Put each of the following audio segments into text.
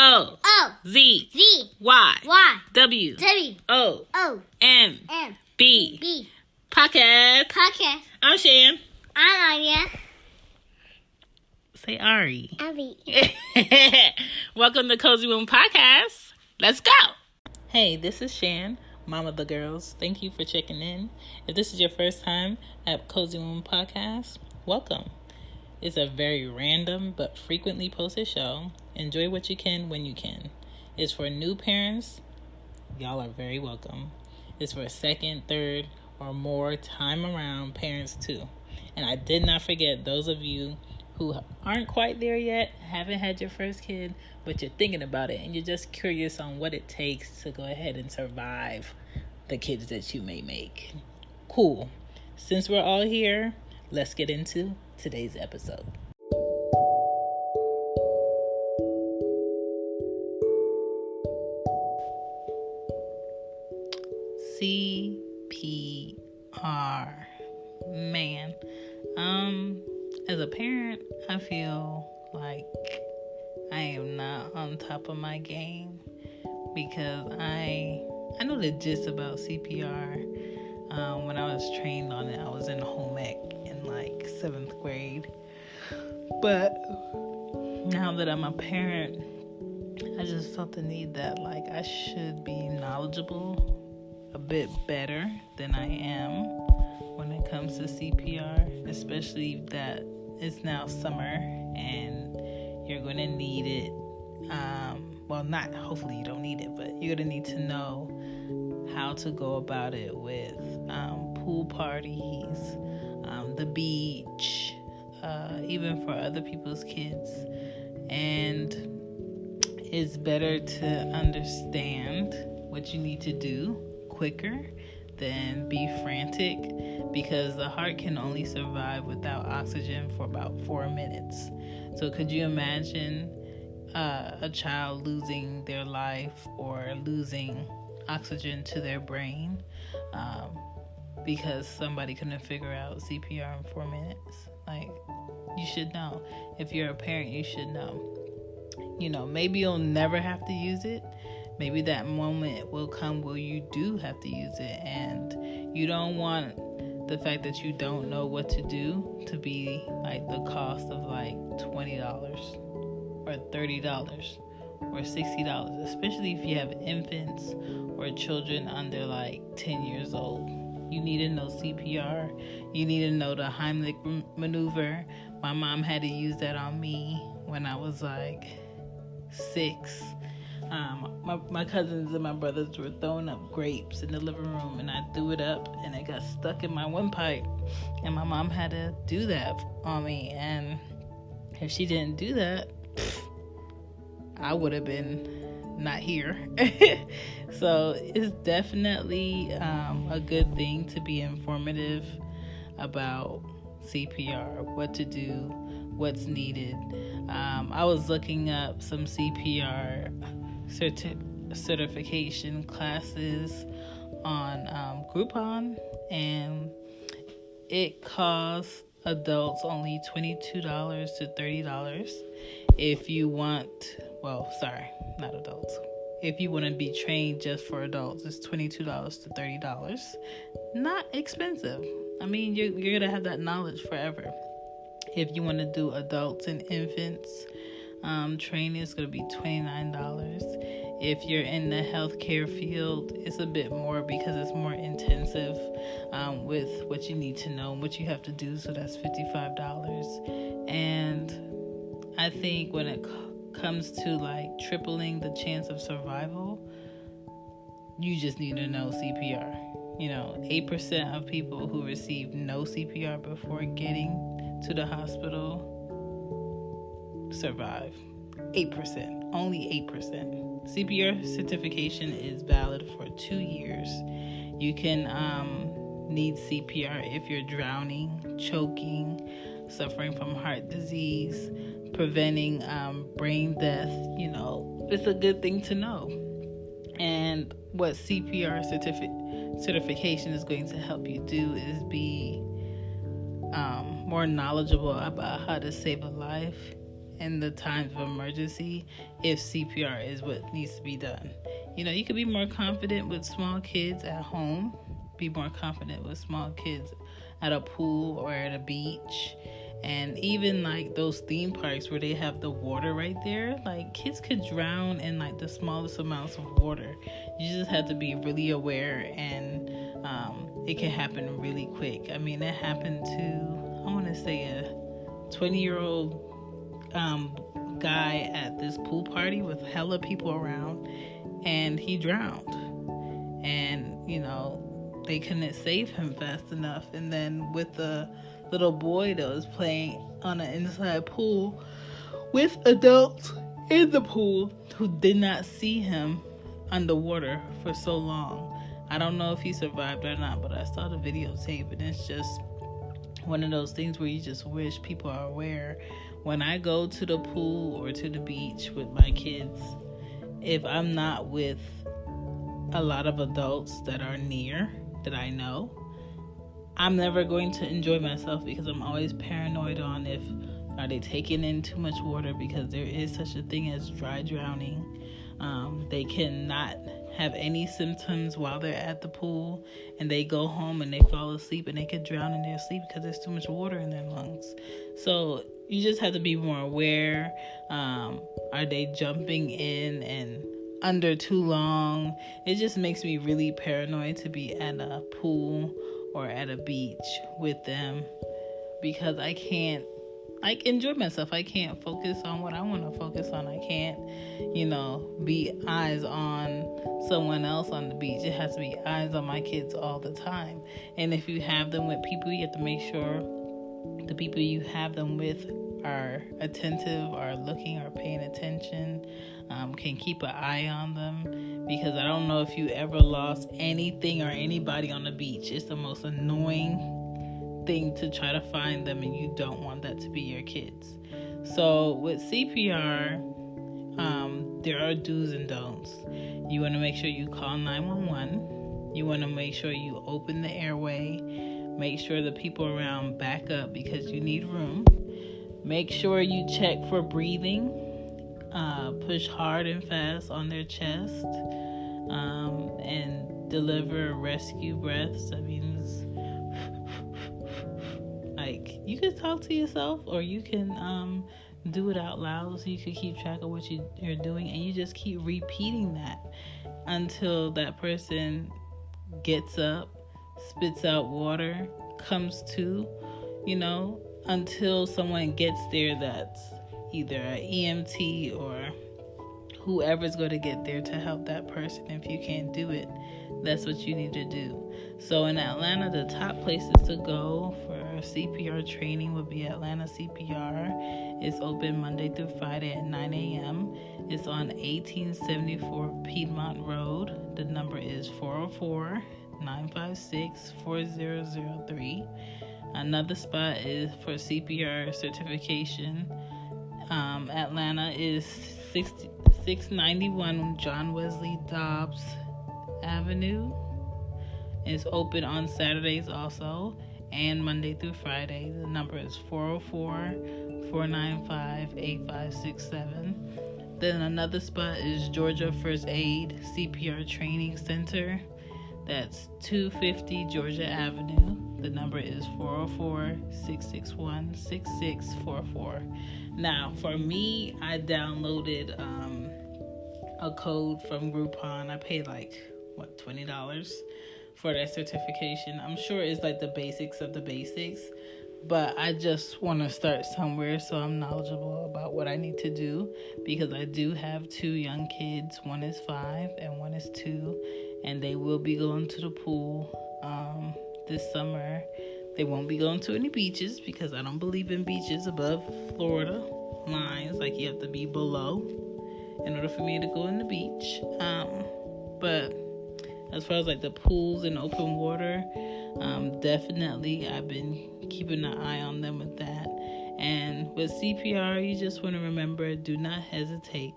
O Z Y W O M B Podcast. I'm Shan. I'm Aria. Say Ari. Abby. Welcome to Cozy Womb Podcast. Let's go. Hey, this is Shan, mom of the girls. Thank you for checking in. If this is your first time at Cozy Womb Podcast, welcome. It's a very random but frequently posted show. Enjoy what you can when you can. It's for new parents. Y'all are very welcome. It's for second, third, or more time around parents too. And I did not forget those of you who aren't quite there yet, haven't had your first kid, but you're thinking about it and you're just curious on what it takes to go ahead and survive the kids that you may make. Cool. Since we're all here, let's get into today's episode. CPR. Man. As a parent, I feel like I am not on top of my game because I know the gist about CPR. When I was trained on it, I was in home ec in like 7th grade. But now that I'm a parent, I just felt the need that like I should be knowledgeable a bit better than I am when it comes to CPR, especially that it's now summer and you're going to need it. Hopefully you don't need it, but you're going to need to know how to go about it with pool parties, the beach, even for other people's kids. And it's better to understand what you need to do quicker than be frantic, because the heart can only survive without oxygen for about 4 minutes. So could you imagine a child losing their life or losing oxygen to their brain because somebody couldn't figure out CPR in 4 minutes? Like, you should know. If you're a parent, you should know. You know, maybe you'll never have to use it. Maybe that moment will come where you do have to use it, and you don't want the fact that you don't know what to do to be like the cost of like $20 or $30 or $60, especially if you have infants or children under like 10 years old. You need to know CPR. You need to know the Heimlich maneuver. My mom had to use that on me when I was like 6. My cousins and my brothers were throwing up grapes in the living room, and I threw it up and it got stuck in my windpipe, and my mom had to do that on me. And if she didn't do that, I would have been not here. So it's definitely a good thing to be informative about CPR, what to do, what's needed. I was looking up some CPR certification classes on Groupon, and it costs adults only $22 to $30. If you want, not adults. If you want to be trained just for adults, it's $22 to $30. Not expensive. I mean, you're going to have that knowledge forever. If you want to do adults and infants, training is going to be $29. If you're in the healthcare field, it's a bit more because it's more intensive with what you need to know and what you have to do. So that's $55. And I think when it comes to like tripling the chance of survival, you just need to know CPR. 8% of people who receive no CPR before getting to the hospital survive. 8%. Only 8%. CPR certification is valid for 2 years. You can need CPR if you're drowning, choking, suffering from heart disease, preventing brain death. It's a good thing to know. And what CPR certification is going to help you do is be more knowledgeable about how to save a life in the times of emergency if CPR is what needs to be done. You could be more confident with small kids at home, be more confident with small kids at a pool or at a beach. And even like those theme parks where they have the water right there, like kids could drown in like the smallest amounts of water. You just have to be really aware, and it can happen really quick. I mean, it happened to, I want to say, a 20-year-old guy at this pool party with hella people around, and he drowned. And, they couldn't save him fast enough. And then with the little boy that was playing on an inside pool with adults in the pool who did not see him underwater for so long. I don't know if he survived or not, but I saw the videotape, and it's just one of those things where you just wish people are aware. When I go to the pool or to the beach with my kids, if I'm not with a lot of adults that are near, that I know, I'm never going to enjoy myself, because I'm always paranoid on are they taking in too much water, because there is such a thing as dry drowning. They cannot have any symptoms while they're at the pool, and they go home and they fall asleep, and they could drown in their sleep because there's too much water in their lungs. So you just have to be more aware. Are they jumping in and under too long? It just makes me really paranoid to be at a pool or at a beach with them, because I can't enjoy myself. I can't focus on what I want to focus on. I can't, be eyes on someone else on the beach. It has to be eyes on my kids all the time. And if you have them with people, you have to make sure the people you have them with are attentive, are looking, are paying attention, can keep an eye on them, because I don't know if you ever lost anything or anybody on the beach. It's the most annoying thing to try to find them, and you don't want that to be your kids. So with CPR, there are do's and don'ts. You want to make sure you call 911. You want to make sure you open the airway. Make sure the people around back up, because you need room. Make sure you check for breathing. Push hard and fast on their chest, and deliver rescue breaths. That means like you can talk to yourself, or you can do it out loud, so you can keep track of what you're doing, and you just keep repeating that until that person gets up, spits out water, comes to, until someone gets there that's either an EMT or whoever's going to get there to help that person. If you can't do it, that's what you need to do. So in Atlanta, the top places to go for CPR training would be Atlanta CPR. It's open Monday through Friday at 9 a.m. It's on 1874 Piedmont Road. The number is 404-956-4003. Another spot is for CPR certification. Atlanta is 691 John Wesley Dobbs Avenue. It's open on Saturdays also, and Monday through Friday. The number is 404-495-8567. Then another spot is Georgia First Aid CPR Training Center. That's 250 Georgia Avenue. The number is 404-661-6644. Now, for me, I downloaded a code from Groupon. I paid $20 for that certification. I'm sure it's like the basics of the basics, but I just want to start somewhere, so I'm knowledgeable about what I need to do, because I do have 2 young kids. One is 5 and one is 2, and they will be going to the pool this summer. They won't be going to any beaches, because I don't believe in beaches above Florida lines. Like, you have to be below in order for me to go in the beach. But as far as like the pools and open water, definitely I've been keeping an eye on them with that. And with CPR, you just want to remember, do not hesitate.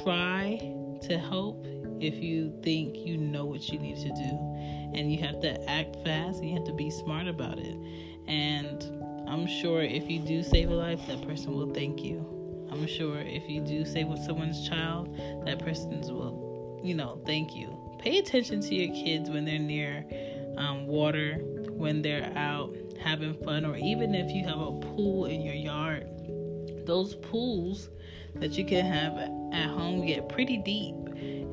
Try to help if you think you know what you need to do. And you have to act fast, and you have to be smart about it. And I'm sure if you do save a life, that person will thank you. I'm sure if you do save with someone's child, that person will, thank you. Pay attention to your kids when they're near water, when they're out having fun, or even if you have a pool in your yard. Those pools that you can have at home get pretty deep.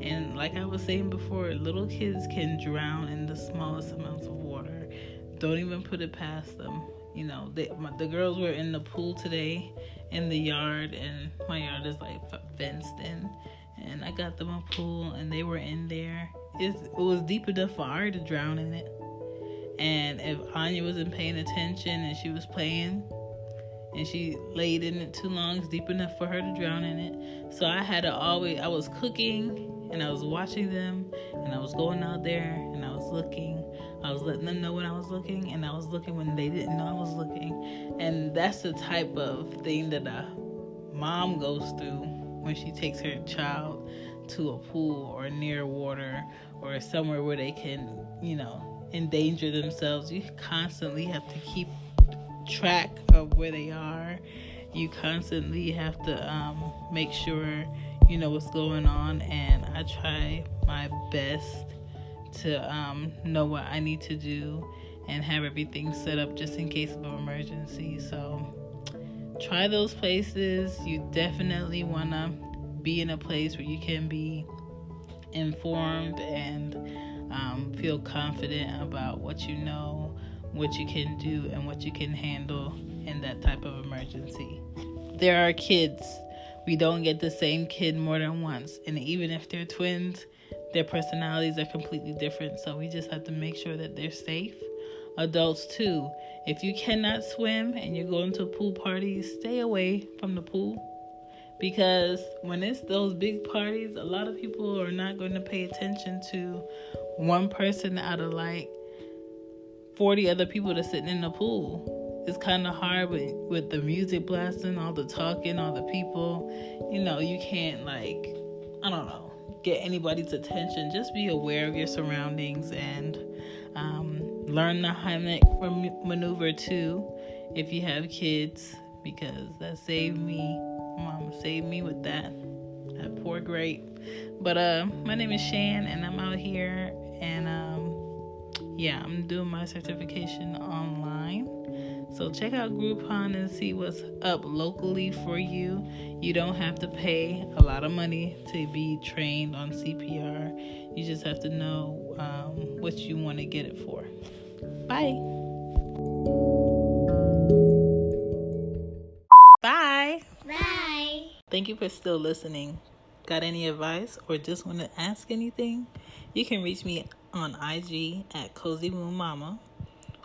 And like I was saying before, little kids can drown in the smallest amounts of water. Don't even put it past them. The girls were in the pool today in the yard, and my yard is like fenced in. And I got them a pool, and they were in there. It was deep enough for Ari to drown in it. And if Anya wasn't paying attention and she was playing, and she laid in it too long, it's deep enough for her to drown in it. So I was cooking, and I was watching them, and I was going out there, and I was looking. I was letting them know when I was looking, and I was looking when they didn't know I was looking. And that's the type of thing that a mom goes through when she takes her child to a pool or near water or somewhere where they can, endanger themselves. You constantly have to keep track of where they are. You constantly have to make sure you know what's going on, and I try my best to know what I need to do and have everything set up just in case of an emergency. So try those places. You definitely want to be in a place where you can be informed and feel confident about what you know, what you can do, and what you can handle in that type of emergency. There are kids. We don't get the same kid more than once. And even if they're twins, their personalities are completely different. So we just have to make sure that they're safe. Adults too. If you cannot swim and you're going to pool parties, stay away from the pool. Because when it's those big parties, a lot of people are not going to pay attention to one person out of like 40 other people that's sitting in the pool. It's kind of hard with the music blasting, all the talking, all the people. You can't get anybody's attention. Just be aware of your surroundings and learn the Heimlich maneuver too if you have kids, because that saved me. Mom saved me with that poor grape. But my name is Shan, and I'm out here, and I'm doing my certification online. So check out Groupon and see what's up locally for you. You don't have to pay a lot of money to be trained on CPR. You just have to know what you want to get it for. Bye. Bye. Bye. Thank you for still listening. Got any advice or just want to ask anything? You can reach me on IG at Cozy Womb Mama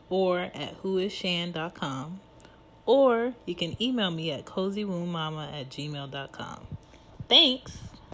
or at whoisshan.com, or you can email me at cozywombbmama@gmail.com. Thanks.